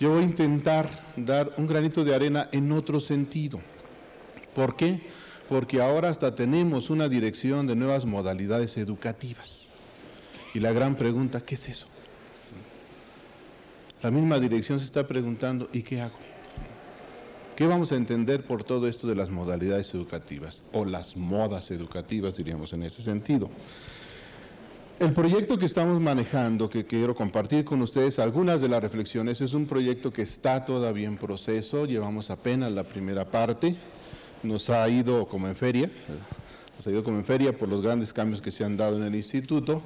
Yo voy a intentar dar un granito de arena en otro sentido. ¿Por qué? Porque ahora hasta tenemos una dirección de nuevas modalidades educativas. Y la gran pregunta, ¿qué es eso? La misma dirección se está preguntando, ¿y qué hago? ¿Qué vamos a entender por todo esto de las modalidades educativas? O las modas educativas, diríamos en ese sentido. El proyecto que estamos manejando, que quiero compartir con ustedes algunas de las reflexiones, es un proyecto que está todavía en proceso, llevamos apenas la primera parte, nos ha ido como en feria, por los grandes cambios que se han dado en el instituto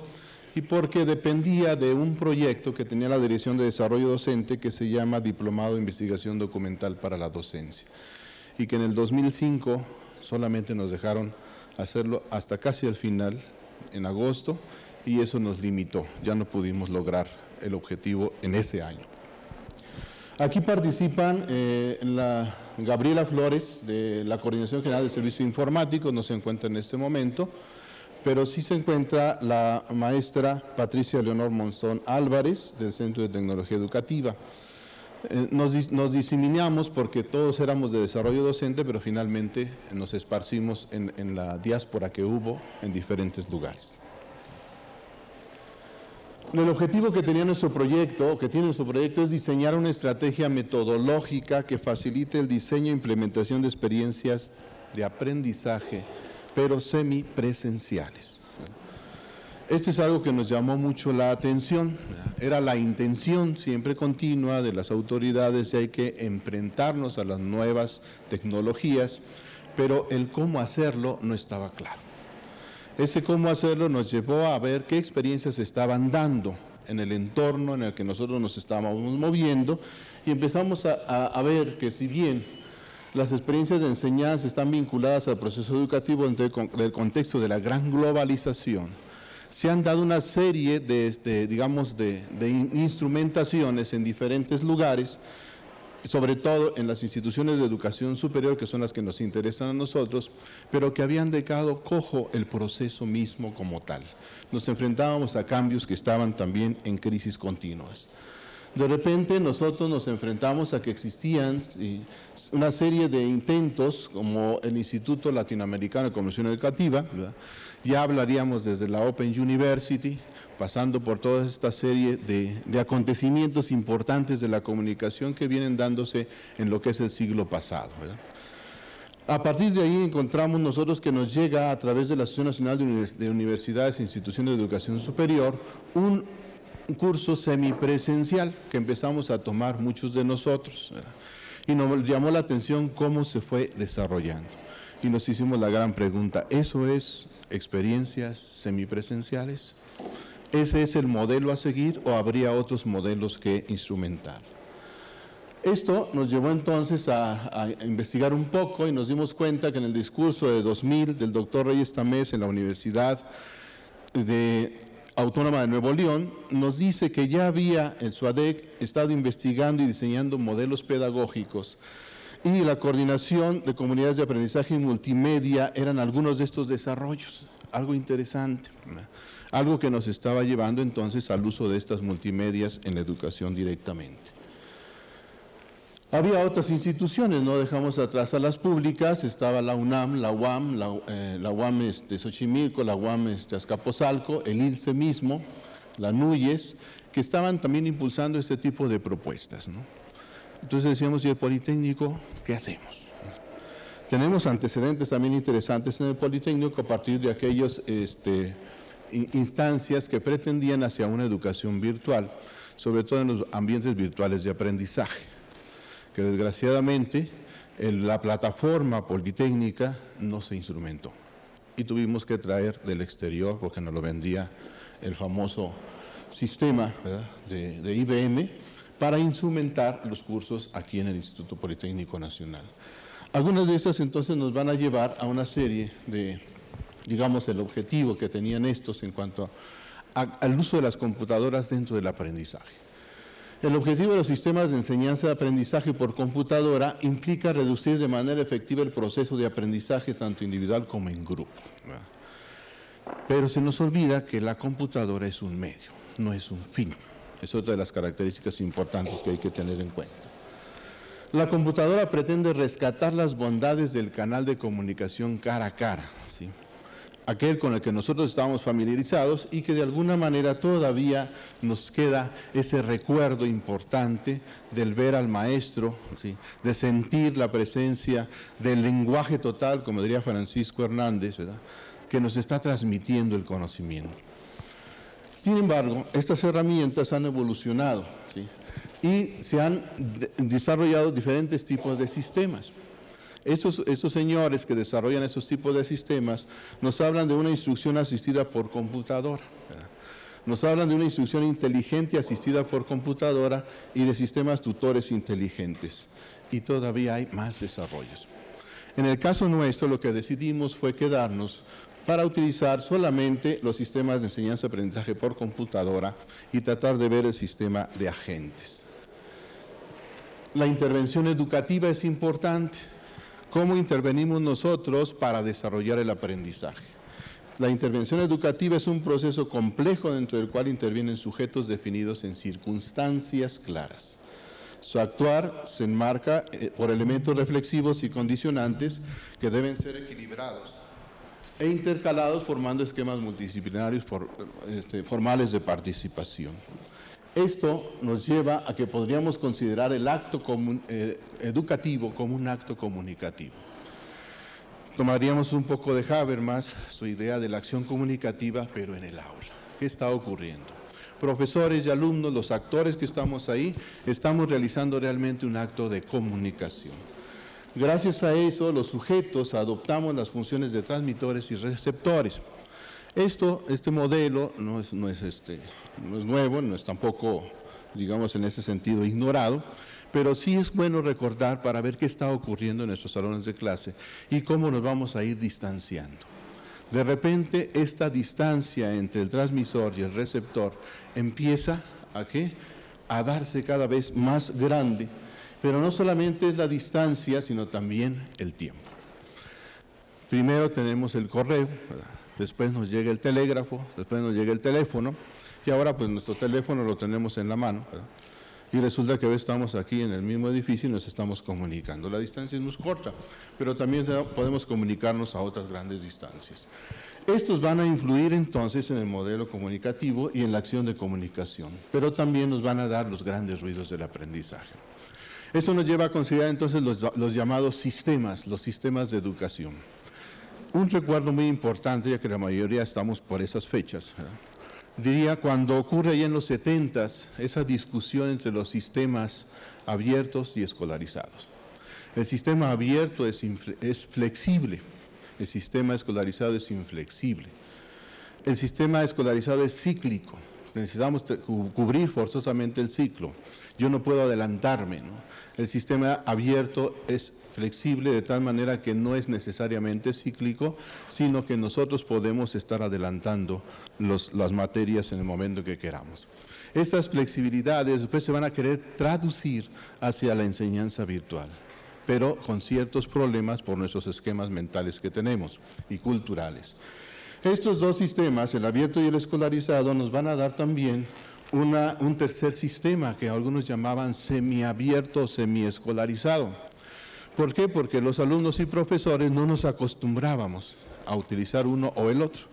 y porque dependía de un proyecto que tenía la Dirección de Desarrollo Docente que se llama Diplomado de Investigación Documental para la Docencia y que en el 2005 solamente nos dejaron hacerlo hasta casi al final, en agosto, y eso nos limitó, ya no pudimos lograr el objetivo en ese año. Aquí participan la Gabriela Flores, de la Coordinación General de Servicios Informáticos, no se encuentra en este momento, pero sí se encuentra la maestra Patricia Leonor Monzón Álvarez, del Centro de Tecnología Educativa. Nos diseminamos porque todos éramos de desarrollo docente, pero finalmente nos esparcimos en la diáspora que hubo en diferentes lugares. El objetivo que tenía nuestro proyecto, o que tiene nuestro proyecto, es diseñar una estrategia metodológica que facilite el diseño e implementación de experiencias de aprendizaje, pero semipresenciales. Esto es algo que nos llamó mucho la atención, era la intención siempre continua de las autoridades de hay que enfrentarnos a las nuevas tecnologías, pero el cómo hacerlo no estaba claro. Ese cómo hacerlo nos llevó a ver qué experiencias estaban dando en el entorno en el que nosotros nos estábamos moviendo y empezamos a ver que si bien las experiencias de enseñanza están vinculadas al proceso educativo dentro del contexto de la gran globalización, se han dado una serie de instrumentaciones en diferentes lugares, sobre todo en las instituciones de educación superior, que son las que nos interesan a nosotros, pero que habían dejado cojo el proceso mismo como tal. Nos enfrentábamos a cambios que estaban también en crisis continuas. De repente nosotros nos enfrentamos a que existían una serie de intentos, como el Instituto Latinoamericano de Comunicación Educativa, ¿verdad? Ya hablaríamos desde la Open University, pasando por toda esta serie de acontecimientos importantes de la comunicación que vienen dándose en lo que es el siglo pasado, ¿verdad? A partir de ahí encontramos nosotros que nos llega a través de la Asociación Nacional de Universidades e Instituciones de Educación Superior un curso semipresencial que empezamos a tomar muchos de nosotros, ¿verdad? Y nos llamó la atención cómo se fue desarrollando y nos hicimos la gran pregunta, ¿eso es experiencias semipresenciales? ¿Ese es el modelo a seguir o habría otros modelos que instrumentar? Esto nos llevó entonces a investigar un poco y nos dimos cuenta que en el discurso de 2000 del doctor Reyes Tamés en la Universidad Autónoma de Nuevo León, nos dice que ya había el SUADEC estado investigando y diseñando modelos pedagógicos y la coordinación de comunidades de aprendizaje y multimedia eran algunos de estos desarrollos, algo interesante, ¿verdad? Algo que nos estaba llevando entonces al uso de estas multimedias en la educación directamente. Había otras instituciones, no dejamos atrás a las públicas, estaba la UNAM, la UAM, la UAM Xochimilco, la UAM Azcapotzalco, el ILCE mismo, la NUYES, que estaban también impulsando este tipo de propuestas, ¿no? Entonces decíamos, ¿y el Politécnico qué hacemos? Tenemos antecedentes también interesantes en el Politécnico a partir de aquellas instancias que pretendían hacia una educación virtual, sobre todo en los ambientes virtuales de aprendizaje, que desgraciadamente la plataforma politécnica no se instrumentó y tuvimos que traer del exterior porque nos lo vendía el famoso sistema, ¿verdad?, de IBM para instrumentar los cursos aquí en el Instituto Politécnico Nacional. Algunas de estas entonces nos van a llevar a una serie de, digamos, el objetivo que tenían estos en cuanto al uso de las computadoras dentro del aprendizaje. El objetivo de los sistemas de enseñanza y aprendizaje por computadora implica reducir de manera efectiva el proceso de aprendizaje tanto individual como en grupo, ¿verdad? Pero se nos olvida que la computadora es un medio, no es un fin. Es otra de las características importantes que hay que tener en cuenta. La computadora pretende rescatar las bondades del canal de comunicación cara a cara, ¿sí? Aquel con el que nosotros estamos familiarizados y que de alguna manera todavía nos queda ese recuerdo importante del ver al maestro, ¿sí? De sentir la presencia del lenguaje total, como diría Francisco Hernández, ¿verdad?, que nos está transmitiendo el conocimiento. Sin embargo, estas herramientas han evolucionado, ¿sí?, y se han desarrollado diferentes tipos de sistemas. Estos señores que desarrollan esos tipos de sistemas nos hablan de una instrucción asistida por computadora, ¿verdad? Nos hablan de una instrucción inteligente asistida por computadora y de sistemas tutores inteligentes. Y todavía hay más desarrollos. En el caso nuestro, lo que decidimos fue quedarnos para utilizar solamente los sistemas de enseñanza-aprendizaje por computadora y tratar de ver el sistema de agentes. La intervención educativa es importante. ¿Cómo intervenimos nosotros para desarrollar el aprendizaje? La intervención educativa es un proceso complejo dentro del cual intervienen sujetos definidos en circunstancias claras. Su actuar se enmarca por elementos reflexivos y condicionantes que deben ser equilibrados e intercalados formando esquemas multidisciplinarios formales de participación. Esto nos lleva a que podríamos considerar el acto educativo como un acto comunicativo. Tomaríamos un poco de Habermas, su idea de la acción comunicativa, pero en el aula. ¿Qué está ocurriendo? Profesores y alumnos, los actores que estamos ahí, estamos realizando realmente un acto de comunicación. Gracias a eso, los sujetos adoptamos las funciones de transmitores y receptores. Este modelo no es nuevo, no es tampoco, digamos, en ese sentido ignorado, pero sí es bueno recordar para ver qué está ocurriendo en nuestros salones de clase y cómo nos vamos a ir distanciando. De repente, esta distancia entre el transmisor y el receptor empieza a darse cada vez más grande, pero no solamente es la distancia, sino también el tiempo. Primero tenemos el correo, ¿verdad? Después nos llega el telégrafo, después nos llega el teléfono, y ahora pues nuestro teléfono lo tenemos en la mano, ¿verdad? Y resulta que a veces estamos aquí en el mismo edificio y nos estamos comunicando. La distancia es muy corta, pero también podemos comunicarnos a otras grandes distancias. Estos van a influir entonces en el modelo comunicativo y en la acción de comunicación, pero también nos van a dar los grandes ruidos del aprendizaje. Esto nos lleva a considerar entonces los llamados sistemas, los sistemas de educación. Un recuerdo muy importante, ya que la mayoría estamos por esas fechas, ¿verdad? Diría, cuando ocurre ya en los 70s, esa discusión entre los sistemas abiertos y escolarizados. El sistema abierto es flexible, el sistema escolarizado es inflexible. El sistema escolarizado es cíclico, necesitamos cubrir forzosamente el ciclo. Yo no puedo adelantarme, ¿no? El sistema abierto es flexible de tal manera que no es necesariamente cíclico, sino que nosotros podemos estar adelantando las materias en el momento que queramos. Estas flexibilidades después se van a querer traducir hacia la enseñanza virtual, pero con ciertos problemas por nuestros esquemas mentales que tenemos y culturales. Estos dos sistemas, el abierto y el escolarizado, nos van a dar también un tercer sistema que algunos llamaban semiabierto o semiescolarizado. ¿Por qué? Porque los alumnos y profesores no nos acostumbrábamos a utilizar uno o el otro.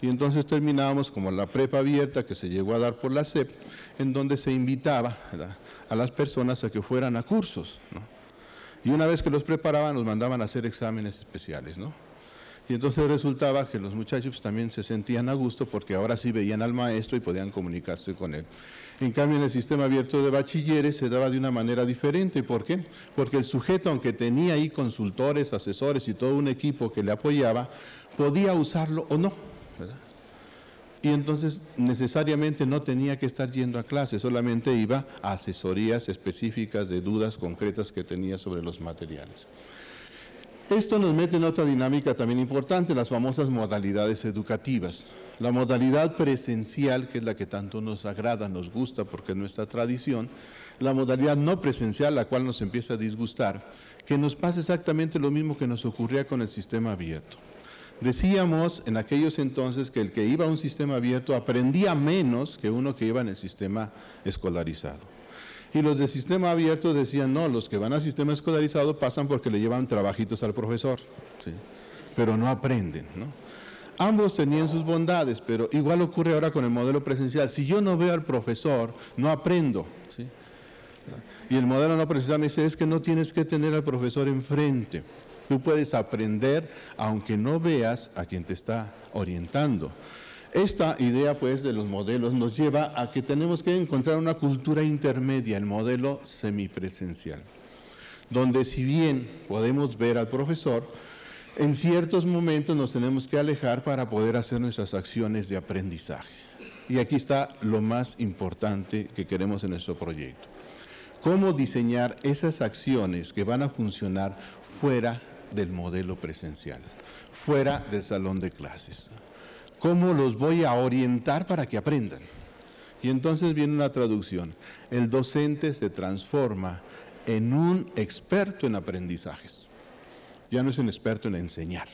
Y entonces terminábamos como la prepa abierta que se llegó a dar por la SEP, en donde se invitaba, ¿verdad?, a las personas a que fueran a cursos, ¿no? Y una vez que los preparaban, los mandaban a hacer exámenes especiales, ¿no? Y entonces resultaba que los muchachos también se sentían a gusto porque ahora sí veían al maestro y podían comunicarse con él. En cambio, en el sistema abierto de bachilleres se daba de una manera diferente. ¿Por qué? Porque el sujeto, aunque tenía ahí consultores, asesores y todo un equipo que le apoyaba, podía usarlo o no, ¿verdad? Y entonces necesariamente no tenía que estar yendo a clase, solamente iba a asesorías específicas de dudas concretas que tenía sobre los materiales. Esto nos mete en otra dinámica también importante, las famosas modalidades educativas. La modalidad presencial, que es la que tanto nos agrada, nos gusta porque es nuestra tradición, la modalidad no presencial, la cual nos empieza a disgustar, que nos pasa exactamente lo mismo que nos ocurría con el sistema abierto. Decíamos en aquellos entonces que el que iba a un sistema abierto aprendía menos que uno que iba en el sistema escolarizado. Y los de sistema abierto decían, no, los que van al sistema escolarizado pasan porque le llevan trabajitos al profesor, ¿sí? Pero no aprenden, ¿no? Ambos tenían sus bondades, pero igual ocurre ahora con el modelo presencial. Si yo no veo al profesor, no aprendo, ¿sí? Y el modelo no presencial me dice, es que no tienes que tener al profesor enfrente. Tú puedes aprender aunque no veas a quien te está orientando. Esta idea, pues, de los modelos nos lleva a que tenemos que encontrar una cultura intermedia, el modelo semipresencial, donde si bien podemos ver al profesor, en ciertos momentos nos tenemos que alejar para poder hacer nuestras acciones de aprendizaje. Y aquí está lo más importante que queremos en nuestro proyecto. Cómo diseñar esas acciones que van a funcionar fuera del modelo presencial, fuera del salón de clases. ¿Cómo los voy a orientar para que aprendan? Y entonces viene una traducción. El docente se transforma en un experto en aprendizajes. Ya no es un experto en enseñar,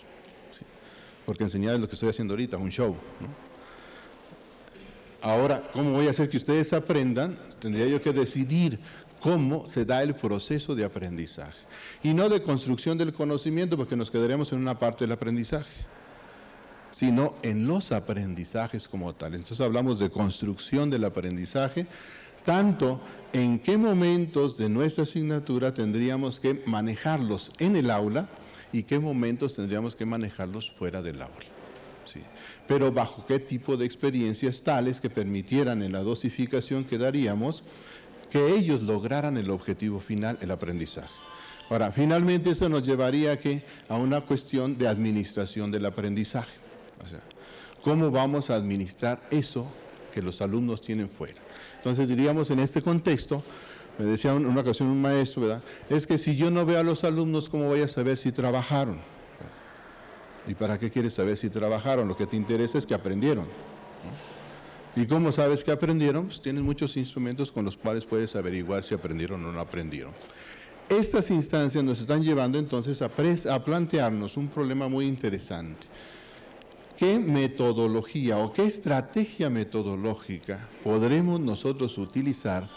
¿sí? Porque enseñar es lo que estoy haciendo ahorita, un show, ¿no? Ahora, ¿cómo voy a hacer que ustedes aprendan? Tendría yo que decidir cómo se da el proceso de aprendizaje. Y no de construcción del conocimiento, porque nos quedaremos en una parte del aprendizaje, sino en los aprendizajes como tal. Entonces hablamos de construcción del aprendizaje, tanto en qué momentos de nuestra asignatura tendríamos que manejarlos en el aula y qué momentos tendríamos que manejarlos fuera del aula. Sí. Pero bajo qué tipo de experiencias tales que permitieran en la dosificación que daríamos que ellos lograran el objetivo final, el aprendizaje. Ahora, finalmente eso nos llevaría a una cuestión de administración del aprendizaje. O sea, ¿cómo vamos a administrar eso que los alumnos tienen fuera? Entonces diríamos en este contexto, me decía en una ocasión un maestro, ¿verdad? Es que si yo no veo a los alumnos, ¿cómo voy a saber si trabajaron? ¿Y para qué quieres saber si trabajaron? Lo que te interesa es que aprendieron, ¿no? ¿Y cómo sabes que aprendieron? Pues tienes muchos instrumentos con los cuales puedes averiguar si aprendieron o no aprendieron. Estas instancias nos están llevando entonces a plantearnos un problema muy interesante. ¿Qué metodología o qué estrategia metodológica podremos nosotros utilizar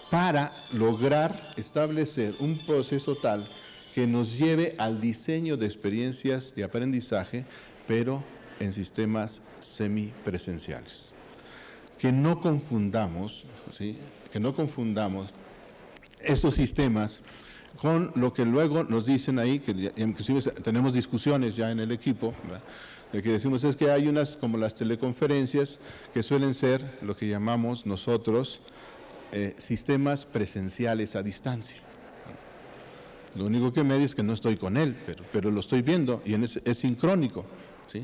para lograr establecer un proceso tal que nos lleve al diseño de experiencias de aprendizaje, pero en sistemas semipresenciales? Que no confundamos, ¿sí? Que no confundamos estos sistemas con lo que luego nos dicen ahí, que inclusive tenemos discusiones ya en el equipo, ¿verdad? Lo que decimos es que hay unas como las teleconferencias que suelen ser lo que llamamos nosotros sistemas presenciales a distancia. Lo único que medio es que no estoy con él, pero lo estoy viendo y es sincrónico, ¿sí?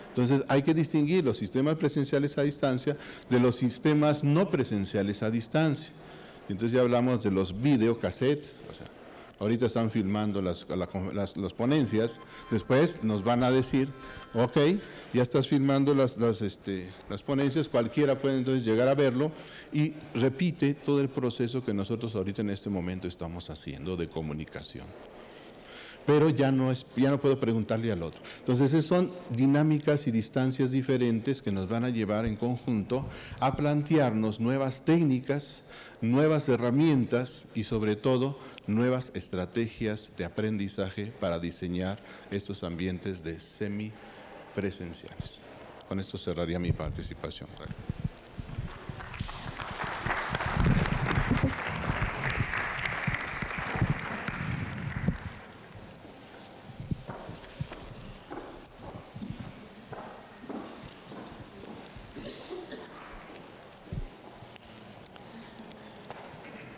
Entonces hay que distinguir los sistemas presenciales a distancia de los sistemas no presenciales a distancia. Entonces ya hablamos de los videocassettes, o sea, ahorita están filmando las ponencias, después nos van a decir, ok, ya estás filmando las ponencias, cualquiera puede entonces llegar a verlo y repite todo el proceso que nosotros ahorita en este momento estamos haciendo de comunicación. Pero ya no puedo preguntarle al otro. Entonces, esas son dinámicas y distancias diferentes que nos van a llevar en conjunto a plantearnos nuevas técnicas, nuevas herramientas y sobre todo nuevas estrategias de aprendizaje para diseñar estos ambientes de semipresenciales. Con esto cerraría mi participación. Gracias.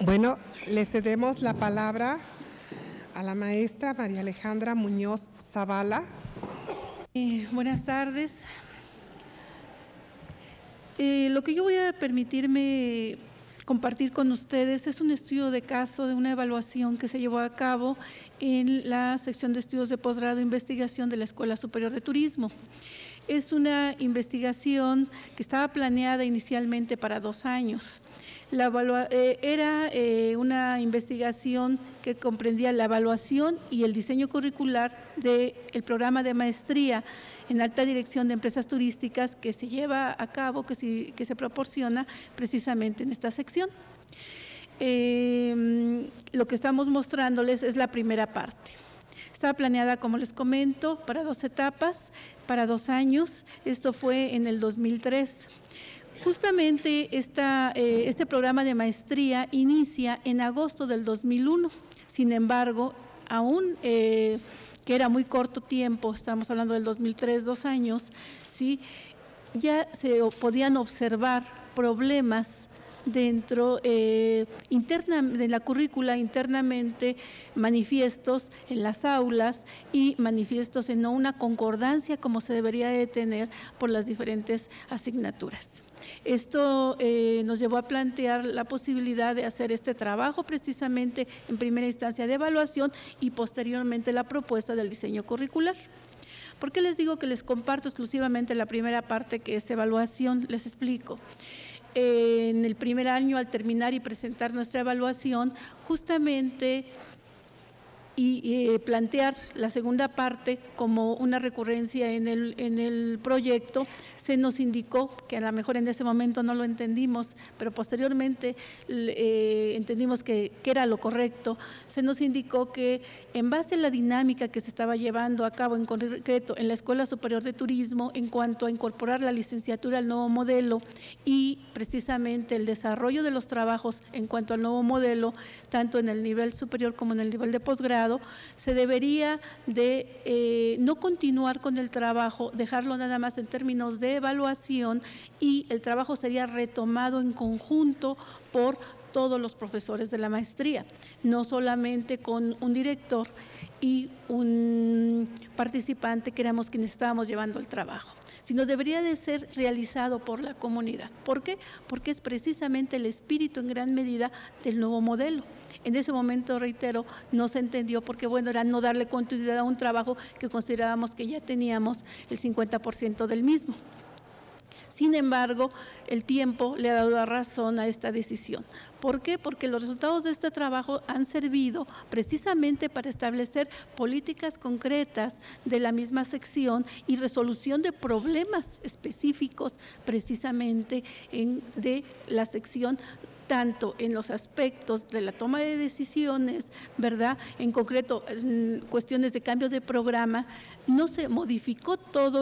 Bueno, le cedemos la palabra a la maestra María Alejandra Muñoz Zavala. Buenas tardes. Lo que yo voy a permitirme compartir con ustedes es un estudio de caso de una evaluación que se llevó a cabo en la sección de estudios de posgrado e investigación de la Escuela Superior de Turismo. Es una investigación que estaba planeada inicialmente para 2 años. Era una investigación que comprendía la evaluación y el diseño curricular del programa de maestría en alta dirección de empresas turísticas que se lleva a cabo, que se proporciona precisamente en esta sección. Lo que estamos mostrándoles es la primera parte. Estaba planeada, como les comento, para 2 etapas, para 2 años. Esto fue en el 2003. Justamente este programa de maestría inicia en agosto del 2001. Sin embargo, aún que era muy corto tiempo, estamos hablando del 2003, 2 años, ¿sí? Ya se podían observar problemas dentro de la currícula internamente, manifiestos en las aulas y manifiestos en no una concordancia como se debería de tener por las diferentes asignaturas. Esto nos llevó a plantear la posibilidad de hacer este trabajo precisamente en primera instancia de evaluación y posteriormente la propuesta del diseño curricular. ¿Por qué les digo que les comparto exclusivamente la primera parte, que es evaluación? Les explico. En el primer año, al terminar y presentar nuestra evaluación, justamente plantear la segunda parte como una recurrencia en el proyecto, se nos indicó, que a lo mejor en ese momento no lo entendimos, pero posteriormente entendimos que era lo correcto, se nos indicó que en base a la dinámica que se estaba llevando a cabo en concreto en la Escuela Superior de Turismo en cuanto a incorporar la licenciatura al nuevo modelo y precisamente el desarrollo de los trabajos en cuanto al nuevo modelo, tanto en el nivel superior como en el nivel de posgrado, se debería de no continuar con el trabajo, dejarlo nada más en términos de evaluación y el trabajo sería retomado en conjunto por todos los profesores de la maestría, no solamente con un director y un participante que éramos quienes estábamos llevando el trabajo, sino debería de ser realizado por la comunidad. ¿Por qué? Porque es precisamente el espíritu en gran medida del nuevo modelo. En ese momento, reitero, no se entendió porque, bueno, era no darle continuidad a un trabajo que considerábamos que ya teníamos el 50% del mismo. Sin embargo, el tiempo le ha dado la razón a esta decisión. ¿Por qué? Porque los resultados de este trabajo han servido precisamente para establecer políticas concretas de la misma sección y resolución de problemas específicos precisamente de la sección, tanto en los aspectos de la toma de decisiones, ¿verdad? En concreto, en cuestiones de cambio de programa, no se modificó toda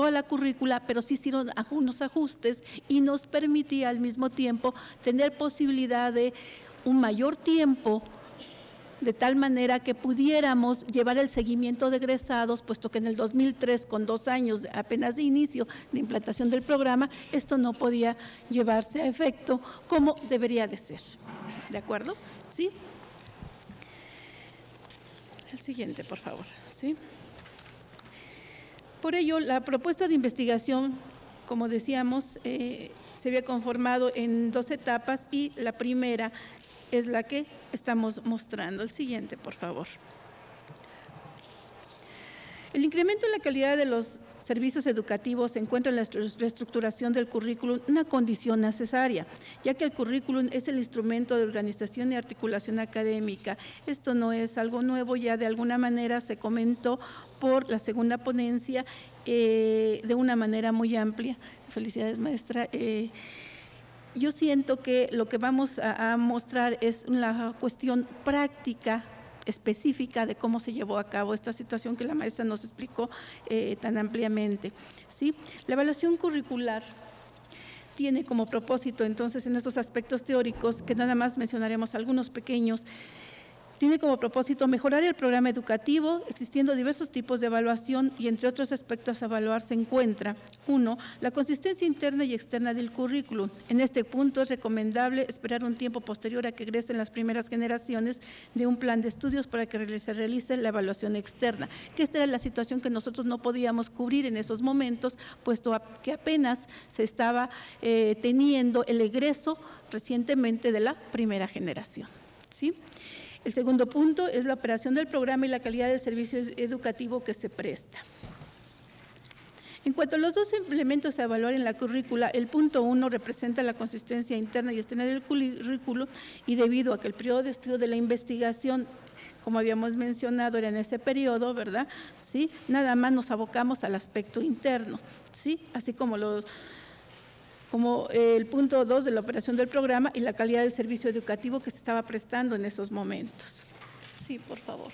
la currícula, pero sí hicieron algunos ajustes y nos permitía al mismo tiempo tener posibilidad de un mayor tiempo, de tal manera que pudiéramos llevar el seguimiento de egresados, puesto que en el 2003, con 2 años apenas de inicio de implantación del programa, esto no podía llevarse a efecto como debería de ser. ¿De acuerdo? ¿Sí? El siguiente, por favor. ¿Sí? Por ello, la propuesta de investigación, como decíamos, se había conformado en 2 etapas y la primera es la que estamos mostrando. El siguiente, por favor. El incremento en la calidad de los servicios educativos se encuentra en la reestructuración del currículum, una condición necesaria, ya que el currículum es el instrumento de organización y articulación académica. Esto no es algo nuevo, ya de alguna manera se comentó por la segunda ponencia de una manera muy amplia. Felicidades, maestra. Yo siento que lo que vamos a mostrar es una cuestión práctica, específica de cómo se llevó a cabo esta situación que la maestra nos explicó tan ampliamente. ¿Sí? La evaluación curricular tiene como propósito, entonces, en estos aspectos teóricos, que nada más mencionaremos algunos pequeños, tiene como propósito mejorar el programa educativo, existiendo diversos tipos de evaluación y entre otros aspectos a evaluar se encuentra: 1. La consistencia interna y externa del currículum. En este punto es recomendable esperar un tiempo posterior a que egresen las primeras generaciones de un plan de estudios para que se realice la evaluación externa, que esta era la situación que nosotros no podíamos cubrir en esos momentos, puesto que apenas se estaba teniendo el egreso recientemente de la primera generación. ¿Sí? El segundo punto es la operación del programa y la calidad del servicio educativo que se presta. En cuanto a los dos elementos a evaluar en la currícula, el punto 1 representa la consistencia interna y externa del currículo, y debido a que el periodo de estudio de la investigación, como habíamos mencionado, era en ese periodo, ¿verdad? ¿Sí? Nada más nos abocamos al aspecto interno, ¿sí? Así como el punto 2 de la operación del programa y la calidad del servicio educativo que se estaba prestando en esos momentos. Sí, por favor.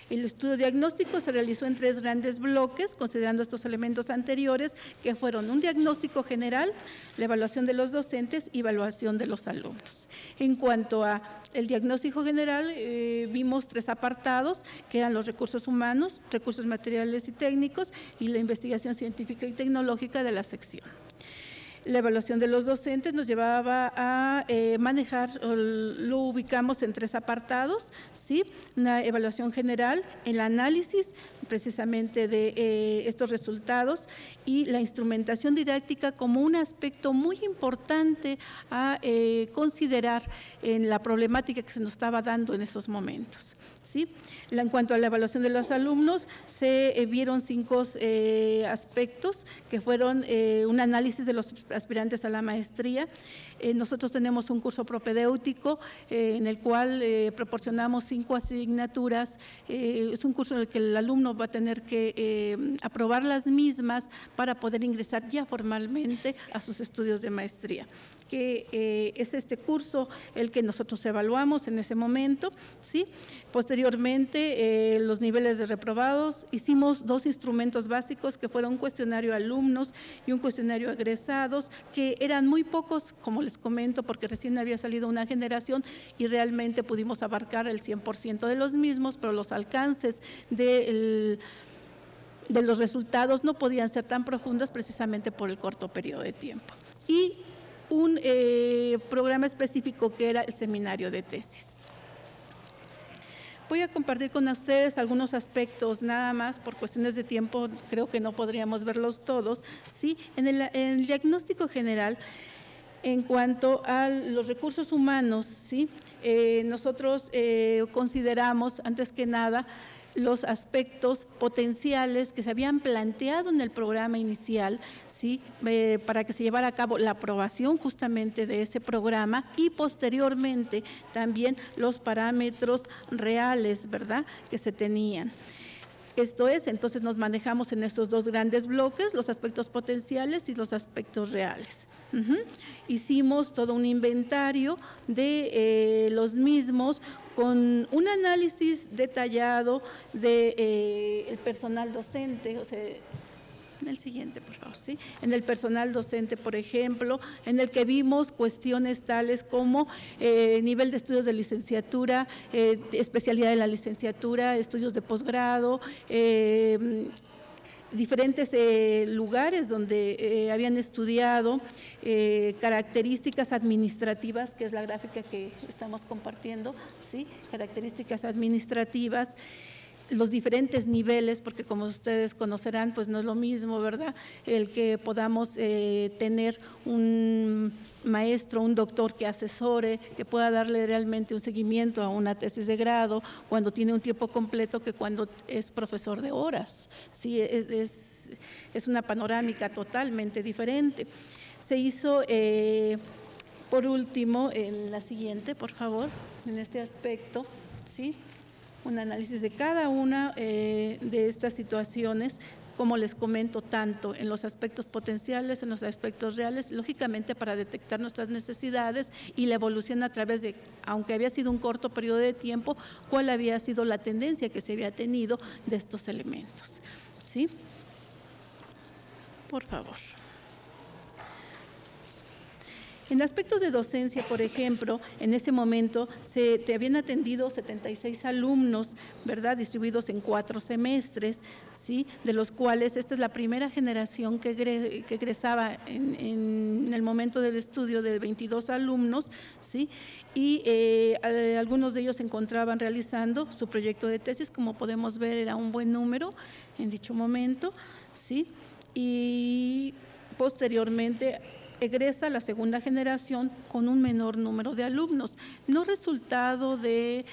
El estudio diagnóstico se realizó en 3 grandes bloques, considerando estos elementos anteriores, que fueron un diagnóstico general, la evaluación de los docentes y evaluación de los alumnos. En cuanto a el diagnóstico general, vimos 3 apartados, que eran los recursos humanos, recursos materiales y técnicos, y la investigación científica y tecnológica de la sección. La evaluación de los docentes nos llevaba a manejar, lo ubicamos en 3 apartados, ¿sí? Una evaluación general, el análisis precisamente de estos resultados y la instrumentación didáctica como un aspecto muy importante a considerar en la problemática que se nos estaba dando en esos momentos. ¿Sí? En cuanto a la evaluación de los alumnos, se vieron 5 aspectos que fueron un análisis de los aspirantes a la maestría. Nosotros tenemos un curso propedéutico en el cual proporcionamos 5 asignaturas. Es un curso en el que el alumno va a tener que aprobar las mismas para poder ingresar ya formalmente a sus estudios de maestría, que es este curso el que nosotros evaluamos en ese momento, ¿sí? Posteriormente, los niveles de reprobados, hicimos 2 instrumentos básicos que fueron un cuestionario a alumnos y un cuestionario a egresados, que eran muy pocos, como les comento, porque recién había salido una generación y realmente pudimos abarcar el 100% de los mismos, pero los alcances de los resultados no podían ser tan profundas precisamente por el corto periodo de tiempo. Y un programa específico que era el seminario de tesis. Voy a compartir con ustedes algunos aspectos, nada más por cuestiones de tiempo, creo que no podríamos verlos todos, ¿sí? En el diagnóstico general, en cuanto a los recursos humanos, ¿sí? Nosotros consideramos, antes que nada, los aspectos potenciales que se habían planteado en el programa inicial, ¿sí? Para que se llevara a cabo la aprobación justamente de ese programa, y posteriormente también los parámetros reales, ¿verdad?, que se tenían. Esto es, entonces nos manejamos en estos 2 grandes bloques, los aspectos potenciales y los aspectos reales. Hicimos todo un inventario de los mismos con un análisis detallado de el personal docente, o sea, en el siguiente, por favor, ¿sí? En el personal docente, por ejemplo, en el que vimos cuestiones tales como nivel de estudios de licenciatura, especialidad de la licenciatura, estudios de posgrado, diferentes lugares donde habían estudiado, características administrativas, que es la gráfica que estamos compartiendo, ¿sí? Características administrativas, los diferentes niveles, porque como ustedes conocerán, pues no es lo mismo, ¿verdad?, el que podamos tener un maestro, un doctor que asesore, que pueda darle realmente un seguimiento a una tesis de grado cuando tiene un tiempo completo, que cuando es profesor de horas. Sí, es una panorámica totalmente diferente. Se hizo, por último, en la siguiente, por favor, en este aspecto, ¿sí?, un análisis de cada una de estas situaciones, como les comento, tanto en los aspectos potenciales, en los aspectos reales, lógicamente para detectar nuestras necesidades y la evolución a través de, aunque había sido un corto periodo de tiempo, cuál había sido la tendencia que se había tenido de estos elementos. ¿Sí? Por favor. En aspectos de docencia, por ejemplo, en ese momento te habían atendido 76 alumnos, ¿verdad?, distribuidos en 4 semestres, ¿sí?, de los cuales esta es la primera generación que egresaba en el momento del estudio, de 22 alumnos, ¿sí?, y algunos de ellos se encontraban realizando su proyecto de tesis. Como podemos ver, era un buen número en dicho momento, ¿sí?, y posteriormente egresa la segunda generación con un menor número de alumnos, no resultado de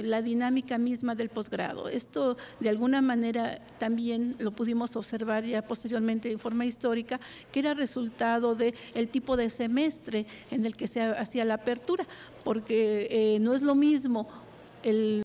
la dinámica misma del posgrado. Esto de alguna manera también lo pudimos observar ya posteriormente de forma histórica, que era resultado del tipo de semestre en el que se hacía la apertura, porque no es lo mismo el